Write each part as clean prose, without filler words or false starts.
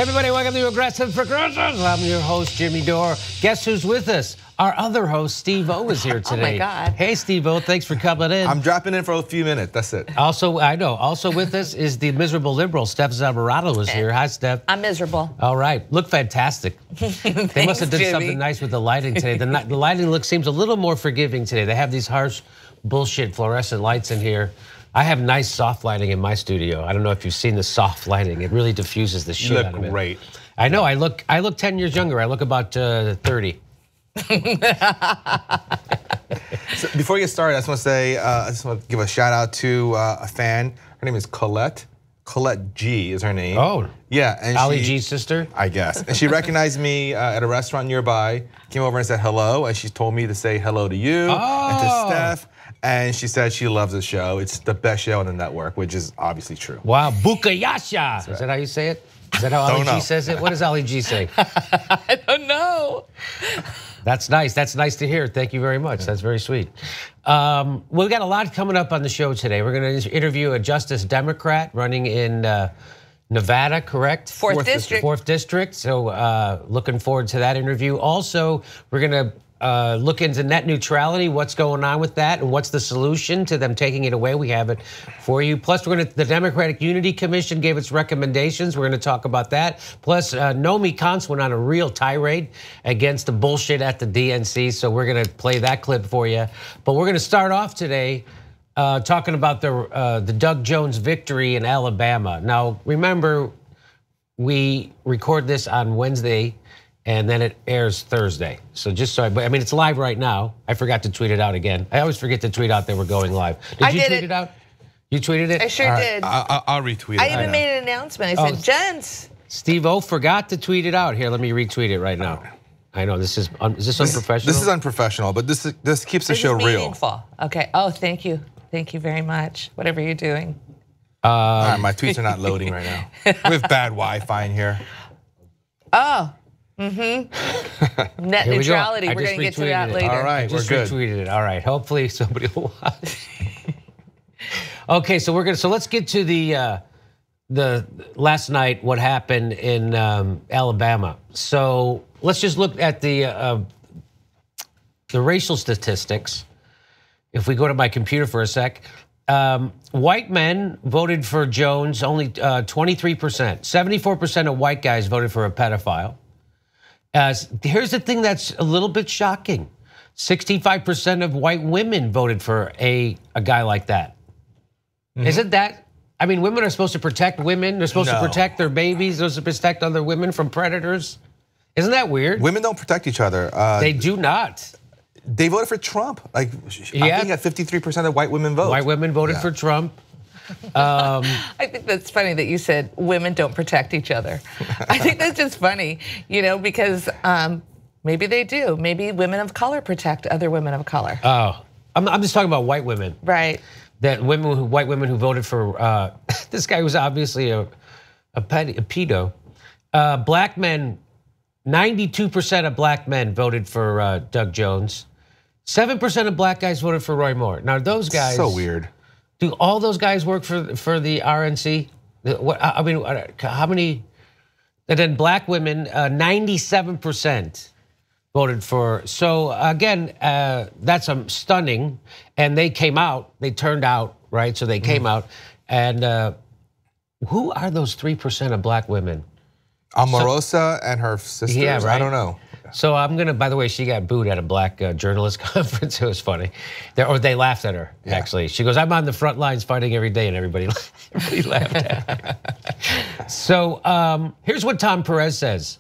Hey everybody, welcome to Aggressive Progressives. I'm your host, Jimmy Dore. Guess who's with us? Our other host, Steve-O, is here today. Oh my God. Hey Steve-O, thanks for coming in. I'm dropping in for a few minutes, that's it. Also, I know, also with us is the miserable liberal, Steph Zamorano is here. Hi, Steph. I'm miserable. All right, look fantastic. They must have done something nice with the lighting today. The lighting seems a little more forgiving today. They have these harsh bullshit fluorescent lights in here. I have nice soft lighting in my studio. I don't know if you've seen the soft lighting. It really diffuses the shit out of it. You look great. I know, I look 10 years younger. I look about 30. So before we get started, I just want to say, I just want to give a shout out to a fan. Her name is Colette. Colette G is her name. Oh. Yeah. And Ali G's sister? I guess. And she recognized me at a restaurant nearby, came over and said hello, and she told me to say hello to you and to Steph. And she said she loves the show. It's the best show on the network, which is obviously true. Wow, Bukayasha. Right. Is that how you say it? Is that how Ali G says it? What does Ali G say? I don't know. That's nice. That's nice to hear. Thank you very much. That's very sweet. We've got a lot coming up on the show today. We're going to interview a Justice Democrat running in Nevada, correct? Fourth District. Fourth District. So looking forward to that interview. Also, we're going to look into net neutrality, what's going on with that, and what's the solution to them taking it away. We have it for you. Plus, the Democratic Unity Commission gave its recommendations. We're going to talk about that. Plus, Nomi Kantz went on a real tirade against the bullshit at the DNC, so we're going to play that clip for you. But we're going to start off today talking about the Doug Jones victory in Alabama. Now, remember, we record this on Wednesday, and then it airs Thursday. So just so, but I mean, it's live right now. I forgot to tweet it out again. I always forget to tweet out that we're going live. Did you tweet it out? You tweeted it? I sure did. I'll retweet it. I even made an announcement. I said, gents. Steve-O forgot to tweet it out. Here, let me retweet it right now. I know, is this unprofessional? This is unprofessional, but this keeps the show real. Meaningful. Okay, oh, thank you. Thank you very much, whatever you're doing. All right, my tweets are not loading right now. We have bad Wi-Fi in here. Oh. Net neutrality. We're going to get to that later. All right, we're good. Retweeted it. All right. Hopefully somebody will watch. Okay, so let's get to the last night. What happened in Alabama? So let's just look at the racial statistics. If we go to my computer for a sec, white men voted for Jones only 23%. 74% of white guys voted for a pedophile. Here's the thing that's a little bit shocking. 65% of white women voted for a guy like that. Isn't that, I mean, women are supposed to protect women. They're supposed to protect their babies. They're supposed to protect other women from predators. Isn't that weird? Women don't protect each other. They do not. They voted for Trump. Like, I think at 53% of white women vote. White women voted for Trump. I think that's funny that you said women don't protect each other. I think that's just funny, because maybe they do. Maybe women of color protect other women of color. Oh, I'm just talking about white women. Right. That white women who voted for this guy was obviously a pedo. Black men, 92% of black men voted for Doug Jones. 7% of black guys voted for Roy Moore. Now those guys. So weird. Do all those guys work for the RNC? I mean, how many? And then black women, 97% voted for. So again, that's stunning. And they came out. They turned out, right? So they came out. And who are those 3% of black women? Omarosa and her sisters. Yeah, right. I don't know. So I'm gonna. By the way, she got booed at a black journalist conference. It was funny, they laughed at her. Yeah. Actually, she goes, "I'm on the front lines fighting every day," and everybody laughed at her. So here's what Tom Perez says.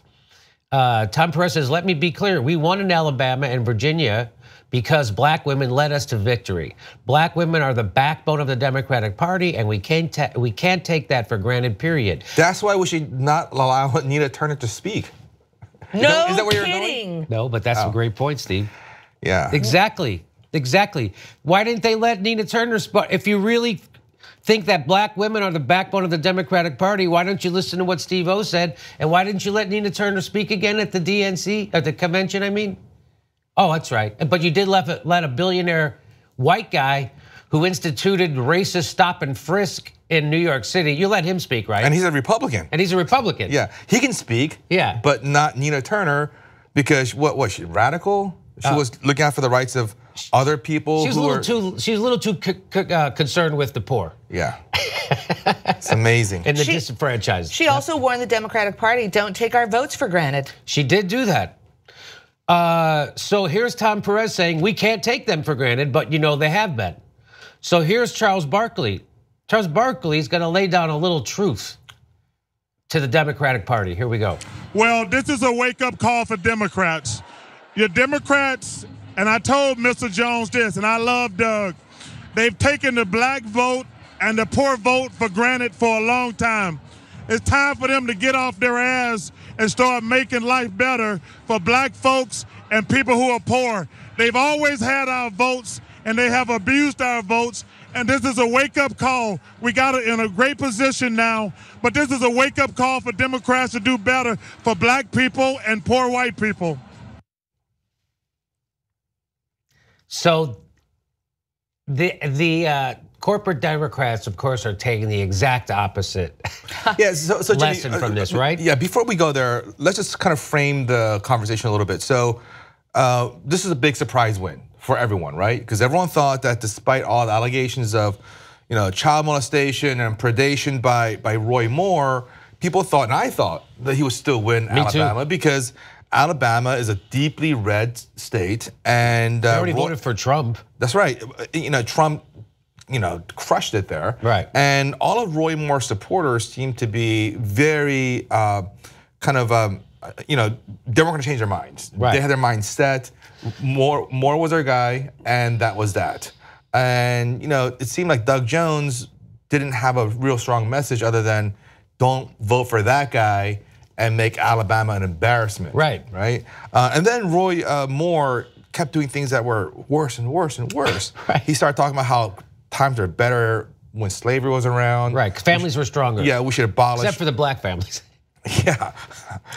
Tom Perez says, "Let me be clear. We won in Alabama and Virginia because black women led us to victory. Black women are the backbone of the Democratic Party, and we can't take that for granted. Period." That's why we should not allow Nina Turner to speak. No, is that where kidding. You're going? No, but that's a great point, Steve. Yeah. Exactly. Why didn't they let Nina Turner speak? If you really think that black women are the backbone of the Democratic Party, why don't you listen to what Steve-O said? And why didn't you let Nina Turner speak again at the DNC, at the convention, I mean? Oh, that's right. But you did let a billionaire white guy who instituted racist stop and frisk in New York City. You let him speak, right? And he's a Republican. And he's a Republican. Yeah, he can speak. Yeah. But not Nina Turner, because what was she, radical? She was looking out for the rights of other people. She's a little too concerned with the poor. Yeah, it's amazing. And the disenfranchised. She also warned the Democratic Party, don't take our votes for granted. She did do that. So here's Tom Perez saying we can't take them for granted, but they have been. So here's Charles Barkley. Charles Barkley is going to lay down a little truth to the Democratic Party. Here we go. Well, this is a wake-up call for Democrats. Your Democrats, and I told Mr. Jones this, and I love Doug, they've taken the black vote and the poor vote for granted for a long time. It's time for them to get off their ass and start making life better for black folks and people who are poor. They've always had our votes, and they have abused our votes, and this is a wake-up call. We got it in a great position now, but this is a wake-up call for Democrats to do better for black people and poor white people. So the corporate Democrats, of course, are taking the exact opposite lesson from this, right? Yeah, before we go there, let's just kind of frame the conversation a little bit. So this is a big surprise win for everyone, right? Because everyone thought that despite all the allegations of child molestation and predation by Roy Moore, people thought, and I thought, that he would still win Alabama because Alabama is a deeply red state, and they already voted for Trump. That's right. Trump, crushed it there. Right. And all of Roy Moore's supporters seem to be very they weren't going to change their minds. Right. They had their minds set. Moore was their guy, and that was that. And it seemed like Doug Jones didn't have a real strong message other than don't vote for that guy and make Alabama an embarrassment. Right. Right. And then Roy Moore kept doing things that were worse and worse and worse. Right. He started talking about how times are better when slavery was around. Right. Families were stronger. Yeah, we should abolish. Except for the black families. Yeah.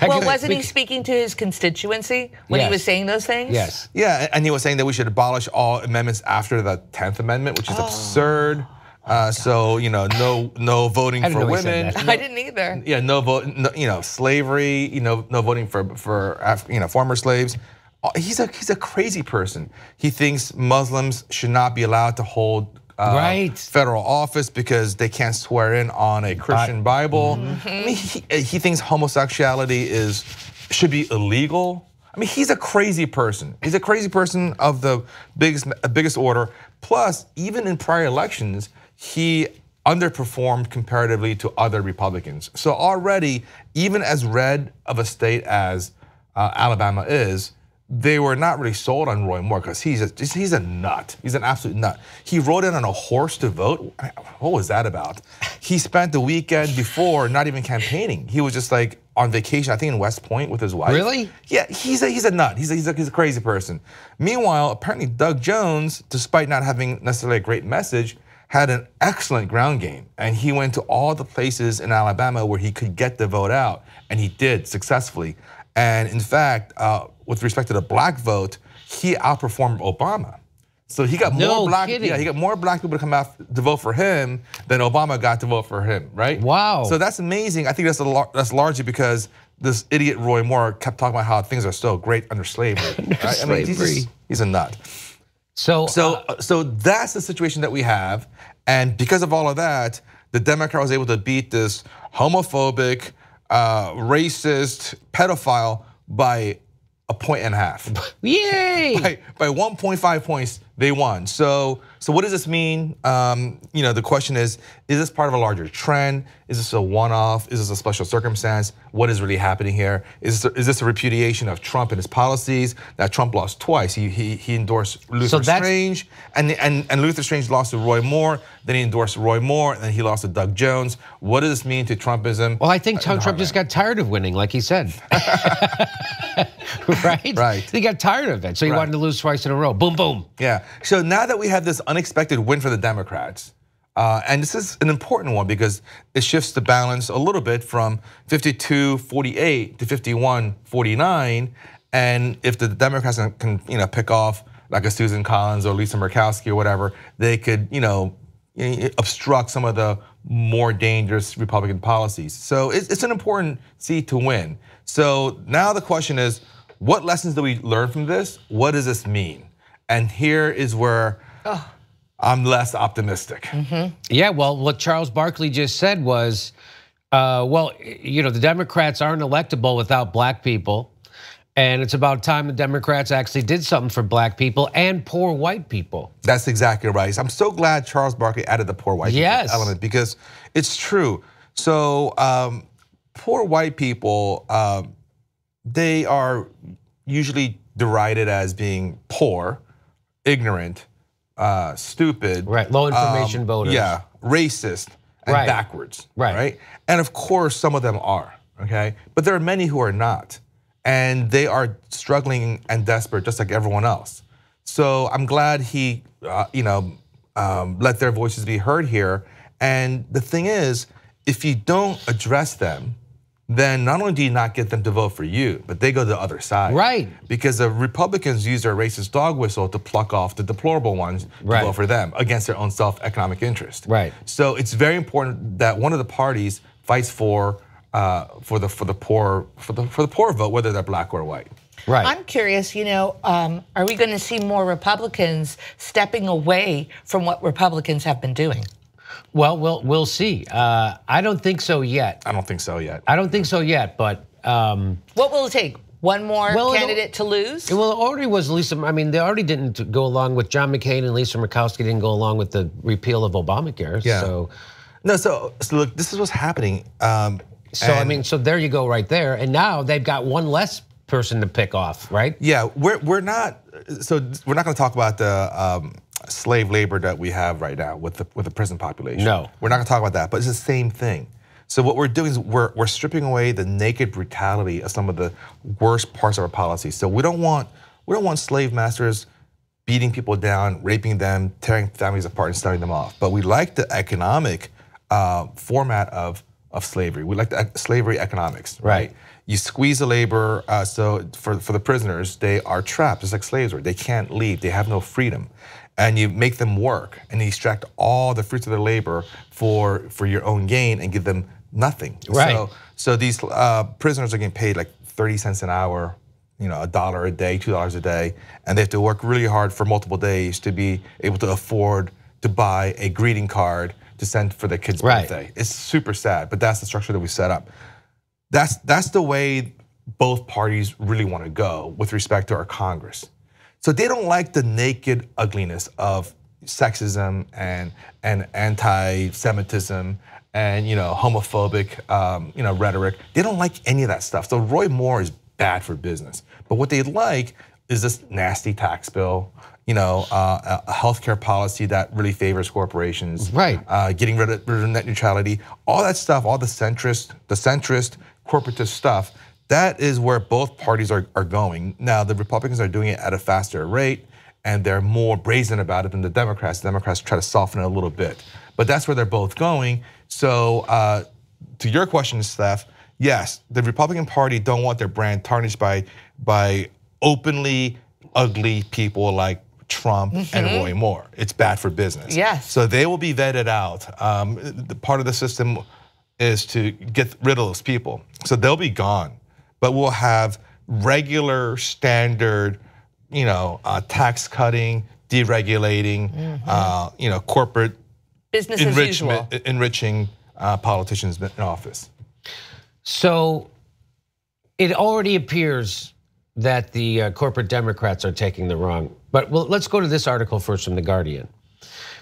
Well, wasn't he speaking to his constituency when he was saying those things? Yes. Yeah, and he was saying that we should abolish all amendments after the 10th Amendment, which is absurd. So no voting for women. I didn't either. Yeah, no vote. Slavery. No voting for former slaves. He's a crazy person. He thinks Muslims should not be allowed to hold federal office because they can't swear in on a Christian Bible. I mean, he thinks homosexuality should be illegal. I mean, he's a crazy person. He's a crazy person of the biggest order. Plus, even in prior elections, he underperformed comparatively to other Republicans. So already, even as red of a state as Alabama is, they were not really sold on Roy Moore because he's a nut. He's an absolute nut. He rode in on a horse to vote. What was that about? He spent the weekend before not even campaigning. He was just like on vacation, I think in West Point with his wife. Really? Yeah, he's a nut. He's a crazy person. Meanwhile, apparently Doug Jones, despite not having necessarily a great message, had an excellent ground game, and he went to all the places in Alabama where he could get the vote out, and he did successfully. And in fact, with respect to the black vote, he outperformed Obama. So he got more black. Kidding. Yeah, he got more black people to come out to vote for him than Obama got to vote for him. Right? Wow. So that's amazing. I think that's largely because this idiot Roy Moore kept talking about how things are still great under slavery. Right? I mean, he's a nut. So that's the situation that we have, and because of all of that, the Democrat was able to beat this homophobic, racist pedophile by 1.5 points. Yay! By 1.5 points, they won. So what does this mean? The question is this part of a larger trend? Is this a one-off? Is this a special circumstance? What is really happening here? Is this a repudiation of Trump and his policies? That Trump lost twice. He endorsed Luther Strange, and Luther Strange lost to Roy Moore. Then he endorsed Roy Moore, and then he lost to Doug Jones. What does this mean to Trumpism? Well, I think Trump just got tired of winning, like he said. Right? He got tired of it, so he wanted to lose twice in a row. Boom, boom. Yeah. So now that we have this unexpected win for the Democrats, and this is an important one because it shifts the balance a little bit from 52-48 to 51-49. And if the Democrats can pick off like a Susan Collins or Lisa Murkowski or whatever, they could obstruct some of the more dangerous Republican policies. So it's an important seat to win. So now the question is, what lessons do we learn from this? What does this mean? And here is where I'm less optimistic. Yeah, well, what Charles Barkley just said was, well, the Democrats aren't electable without black people. And it's about time the Democrats actually did something for black people and poor white people. That's exactly right. I'm so glad Charles Barkley added the poor white people element, because it's true. So poor white people, they are usually derided as being poor, ignorant, stupid. Right, low information voters. Yeah, racist and backwards. Right. And of course, some of them are, okay? But there are many who are not. And they are struggling and desperate just like everyone else. So I'm glad he, let their voices be heard here. And the thing is, if you don't address them, then not only do you not get them to vote for you, but they go to the other side. Right. Because the Republicans use their racist dog whistle to pluck off the deplorable ones to vote for them against their own self-economic interest. Right. So it's very important that one of the parties fights for the poor vote, whether they're black or white. Right. I'm curious, are we going to see more Republicans stepping away from what Republicans have been doing? Well, we'll see. I don't think so yet. I don't think so yet. I don't think so yet, but what will it take? One more candidate to lose? Well, it already was Lisa. I mean, they already didn't go along with John McCain, and Lisa Murkowski didn't go along with the repeal of Obamacare. Yeah. So look, this is what's happening. So there you go, right there. And now they've got one less person to pick off, right? Yeah, we're not going to talk about the slave labor that we have right now with the prison population. No, we're not going to talk about that. But it's the same thing. So what we're doing is we're stripping away the naked brutality of some of the worst parts of our policy. So we don't want slave masters beating people down, raping them, tearing families apart, and starting them off. But we like the economic format of slavery. We like the slavery economics, right? You squeeze the labor, so for the prisoners, they are trapped, just like slaves were. They can't leave, they have no freedom. And you make them work, and you extract all the fruits of their labor for your own gain and give them nothing. Right. So these prisoners are getting paid like 30 cents an hour, $1 a day, $2 a day, and they have to work really hard for multiple days to be able to afford to buy a greeting card to send for their kid's birthday. It's super sad, but that's the structure that we set up. That's the way both parties really want to go with respect to our Congress. So they don't like the naked ugliness of sexism and anti-Semitism and homophobic rhetoric. They don't like any of that stuff. So Roy Moore is bad for business. But what they like is this nasty tax bill, a healthcare policy that really favors corporations, getting rid of net neutrality, all that stuff, all the centrist corporatist stuff. That is where both parties are going. Now, the Republicans are doing it at a faster rate, and they're more brazen about it than the Democrats. The Democrats try to soften it a little bit. But that's where they're both going. So to your question, Steph, yes, the Republican Party don't want their brand tarnished by openly ugly people like Trump and Roy Moore. It's bad for business. Yes. So they will be vetted out. The part of the system is to get rid of those people. So they'll be gone. But we'll have regular, standard, tax cutting, deregulating, corporate business as usual, enriching politicians in office. So it already appears that the corporate Democrats are taking the wrong. But let's go to this article first from The Guardian.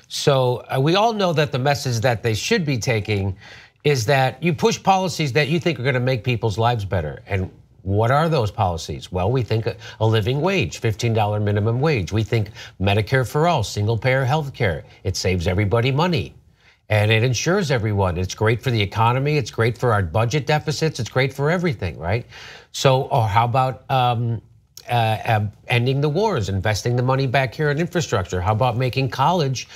So we all know that the message that they should be taking is that you push policies that you think are going to make people's lives better. And what are those policies? Well, we think a living wage, $15 minimum wage. We think Medicare for all, single payer health care. It saves everybody money and it insures everyone. It's great for the economy. It's great for our budget deficits. It's great for everything, right? So, or how about ending the wars, investing the money back here in infrastructure? How about making college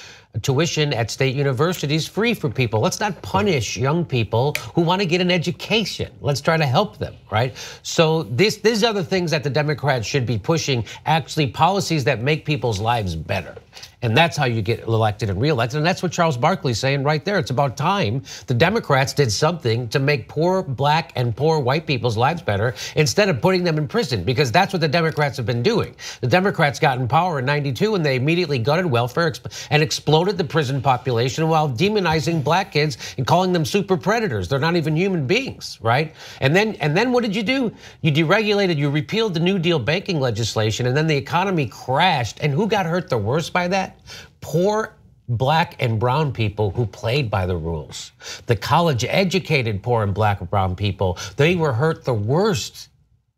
tuition at state universities free for people. Let's not punish young people who want to get an education. Let's try to help them, right? So these are the things that the Democrats should be pushing, actually policies that make people's lives better. And that's how you get elected and reelected. And that's what Charles Barkley's saying right there. It's about time the Democrats did something to make poor black and poor white people's lives better instead of putting them in prison, because that's what the Democrats have been doing. The Democrats got in power in '92 and they immediately gutted welfare and exploded the prison population while demonizing black kids and calling them super predators. They're not even human beings, right? And then what did you do? You deregulated, you repealed the New Deal banking legislation, and then the economy crashed. And who got hurt the worst by that? Poor black and brown people who played by the rules. The college educated poor and black and brown people, they were hurt the worst.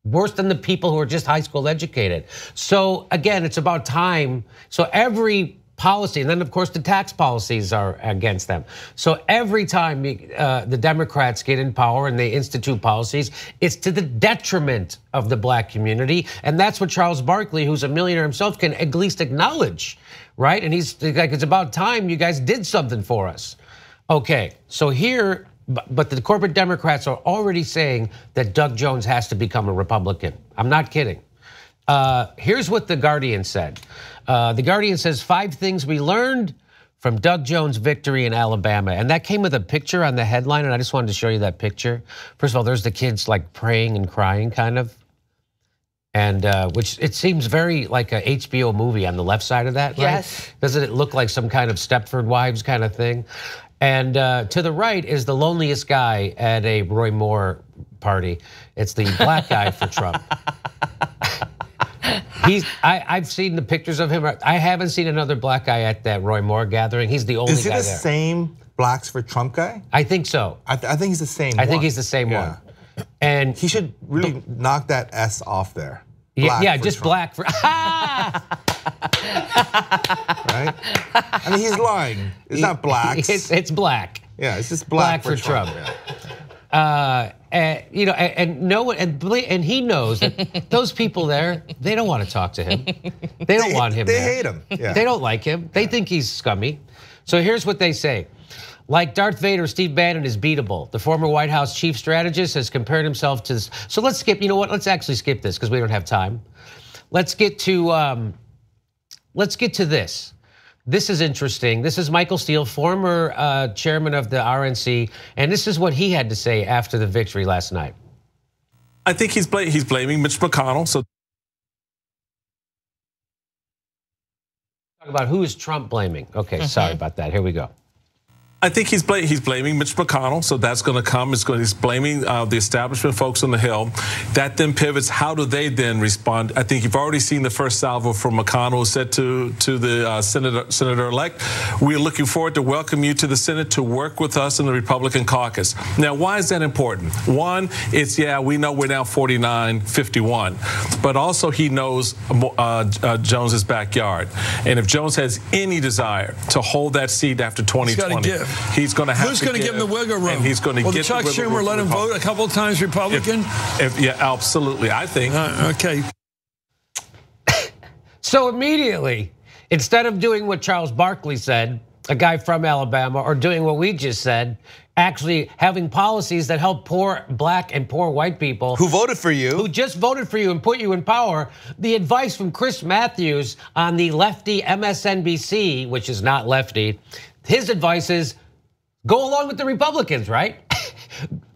Worse than the people who are just high school educated. So again, it's about time. So every policy, and then of course the tax policies are against them. So every time the Democrats get in power and they institute policies, it's to the detriment of the black community. And that's what Charles Barkley, who's a millionaire himself, can at least acknowledge, right? And he's like, it's about time you guys did something for us. Okay, so here, but the corporate Democrats are already saying that Doug Jones has to become a Republican. I'm not kidding. Here's what The Guardian said. The Guardian says 5 things we learned from Doug Jones' victory in Alabama. And that came with a picture on the headline, and I just wanted to show you that picture. First of all, there's the kids like praying and crying kind of. And which it seems very like a HBO movie on the left side of that, right? Yes. Doesn't it look like some kind of Stepford Wives kind of thing? And to the right is the loneliest guy at a Roy Moore party. It's the black guy for Trump. I've seen the pictures of him. I haven't seen another black guy at that Roy Moore gathering. He's the only guy there. Is he the same Blacks for Trump guy? I think so. I think he's the same one. I think he's the same one. And he should really knock that S off there. Yeah, just Trump. black for. Right? I mean, he's lying. It's not blacks. It's black. Yeah, it's just black for Trump. And no one, and he knows that those people there, they don't want to talk to him. They don't want him. They hate him. Yeah. They don't like him. They think he's scummy. So here's what they say. Like Darth Vader, Steve Bannon is beatable. The former White House chief strategist has compared himself to this. So let's skip, you know what? Let's actually skip this because we don't have time. Let's get to this. This is interesting. This is Michael Steele, former chairman of the RNC, and this is what he had to say after the victory last night. I think he's blaming Mitch McConnell. So talk about who is Trump blaming. Okay, sorry about that. Here we go. I think he's blaming Mitch McConnell, so that's going to come. He's blaming the establishment folks on the Hill. That then pivots. How do they then respond? I think you've already seen the first salvo from McConnell, who said to the senator-elect, "We're looking forward to welcome you to the Senate to work with us in the Republican caucus." Now, why is that important? One, it's we know we're now 49-51, but also he knows Jones's backyard, and if Jones has any desire to hold that seat after 2020. He's going to have Who's going to give him the wiggle room? And he's going to get Chuck Schumer let him vote a couple of times Republican? Yeah, absolutely. I think. Okay. So immediately, instead of doing what Charles Barkley said, a guy from Alabama, or doing what we just said, actually having policies that help poor black and poor white people who voted for you, who just voted for you and put you in power. The advice from Chris Matthews on the lefty MSNBC, which is not lefty, his advice is go along with the Republicans, right?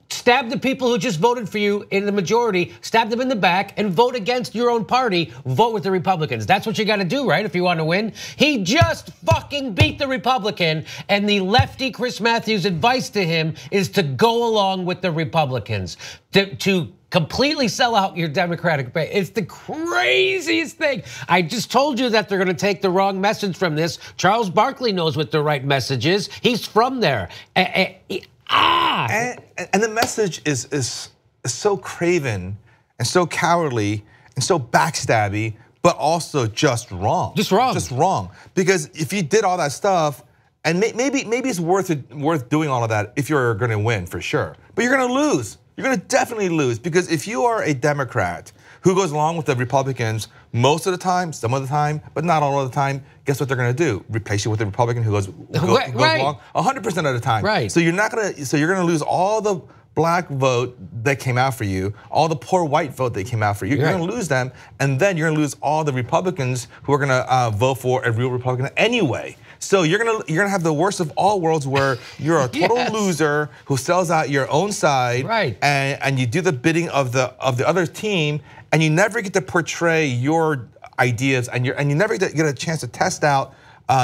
Stab the people who just voted for you in the majority, stab them in the back and vote against your own party, vote with the Republicans. That's what you gotta do, right, if you wanna win? He just fucking beat the Republican, and the lefty Chris Matthews' advice to him is to go along with the Republicans, to completely sell out your Democratic base. It's the craziest thing. I just told you that they're gonna take the wrong message from this. Charles Barkley knows what the right message is. He's from there. And the message is so craven and so cowardly and so backstabby, but also just wrong. Just wrong. Just wrong. Because if you did all that stuff, and maybe it's worth doing all of that if you're gonna win for sure. But you're gonna lose. You're gonna definitely lose, because if you are a Democrat who goes along with the Republicans most of the time, some of the time, but not all of the time, guess what they're going to do? Replace you with a Republican who goes along 100% of the time. Right. So you're going to lose all the black vote that came out for you, all the poor white vote that came out for you. You're going to lose them, and then you're going to lose all the Republicans who are going to vote for a real Republican anyway. So you're gonna have the worst of all worlds, where you're a total loser who sells out your own side, and you do the bidding of the other team, and you never get to portray your ideas, and you never get a chance to test out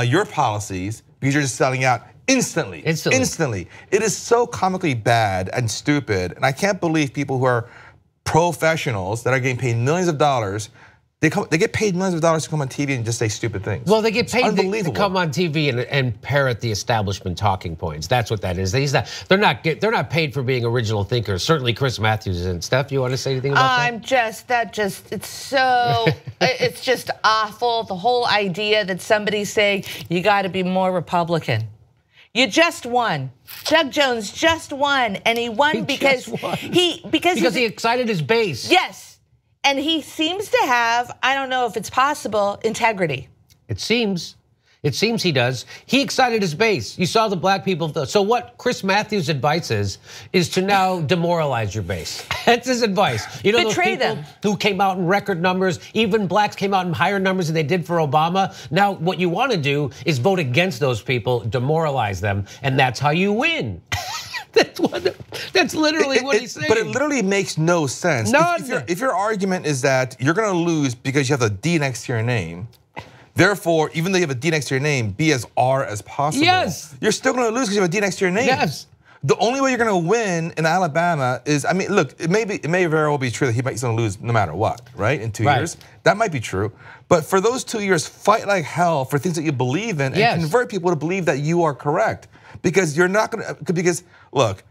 your policies, because you're just selling out instantly. It is so comically bad and stupid, and I can't believe people who are professionals that are getting paid millions of dollars. They get paid millions of dollars to come on TV and just say stupid things. Well, they get paid to come on TV and parrot the establishment talking points. That's what that is. They're not paid for being original thinkers. Certainly, Chris Matthews and Steph. You want to say anything about that? It's so it's just awful. The whole idea that somebody's saying you got to be more Republican. You just won. Doug Jones just won, and he won because he excited his base. Yes. And he seems to have, I don't know if it's possible, integrity. It seems he does. He excited his base. You saw the black people. So what Chris Matthews' advice is to now demoralize your base. That's his advice. You know, betray those people who came out in record numbers, even blacks came out in higher numbers than they did for Obama. Now what you want to do is vote against those people, demoralize them, and that's how you win. That's literally what he's saying. But it literally makes no sense. If your argument is that you're going to lose because you have a D next to your name, therefore, even though you have a D next to your name, be as R as possible. Yes. You're still going to lose because you have a D next to your name. Yes. The only way you're going to win in Alabama is, I mean, look, it may very well be true that he's going to lose no matter what, right? In 2 years, that might be true. But for those 2 years, fight like hell for things that you believe in and convert people to believe that you are correct. Because you're not going to, because look,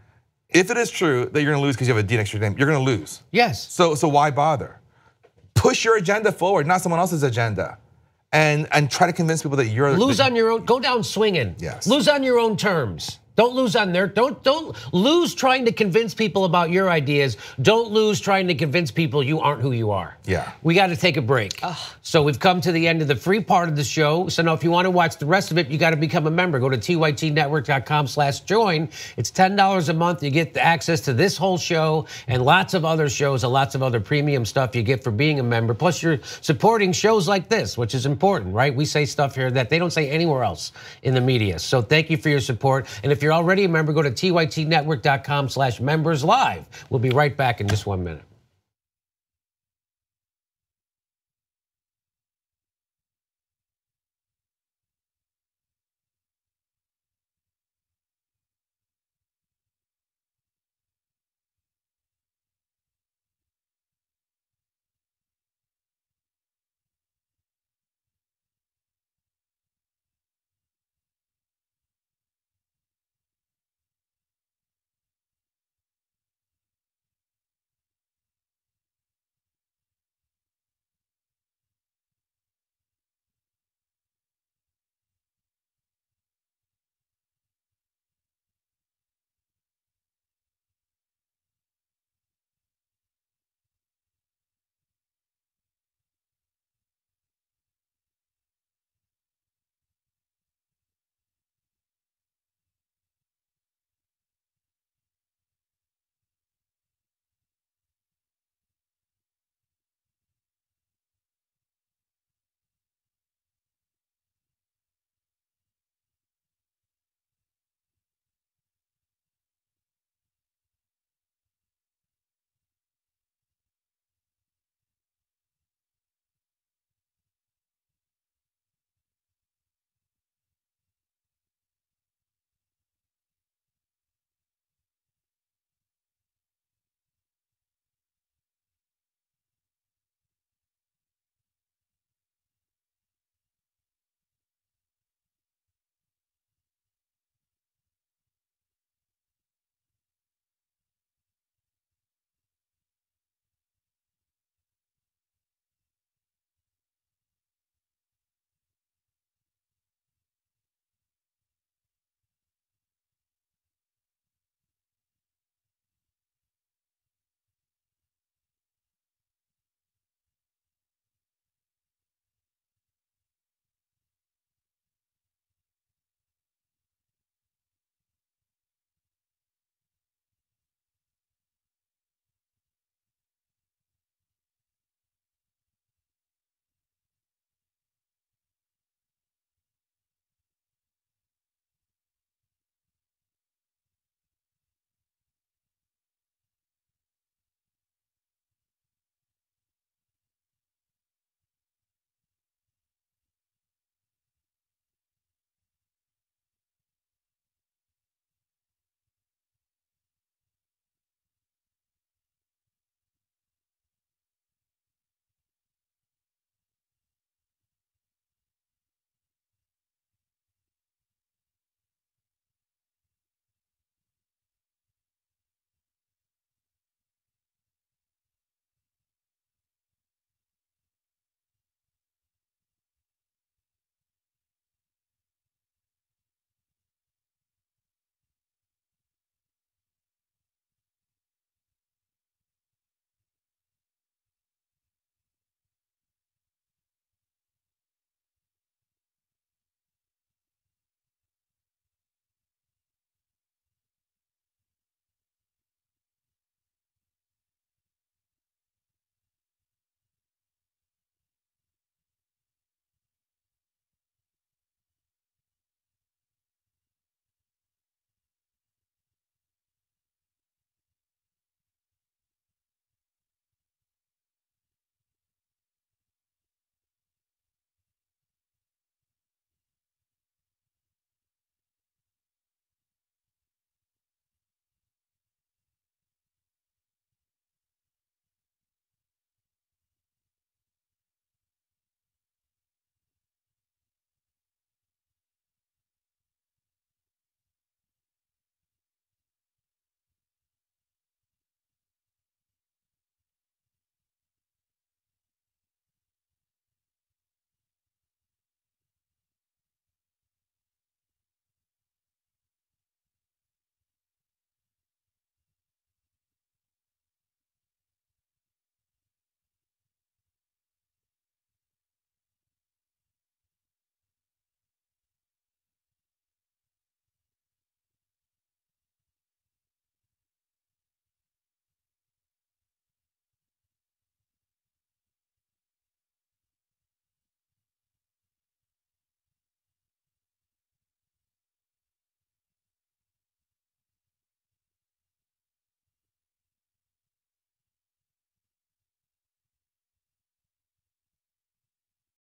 if it is true that you're going to lose because you have a D next to your name, you're going to lose. Yes. So why bother? Push your agenda forward, not someone else's agenda. And try to convince people that you're lose on your own. Go down swinging. Yes. Lose on your own terms. Don't lose on their. Don't lose trying to convince people about your ideas. Don't lose trying to convince people you aren't who you are. Yeah. We got to take a break. So we've come to the end of the free part of the show. So now, if you want to watch the rest of it, you got to become a member. Go to tytnetwork.com/join. It's $10 a month. You get access to this whole show and lots of other shows and lots of other premium stuff you get for being a member. Plus, you're supporting shows like this, which is important, right? We say stuff here that they don't say anywhere else in the media. So thank you for your support. And if you're already a member, go to tytnetwork.com/members live. We'll be right back in just 1 minute.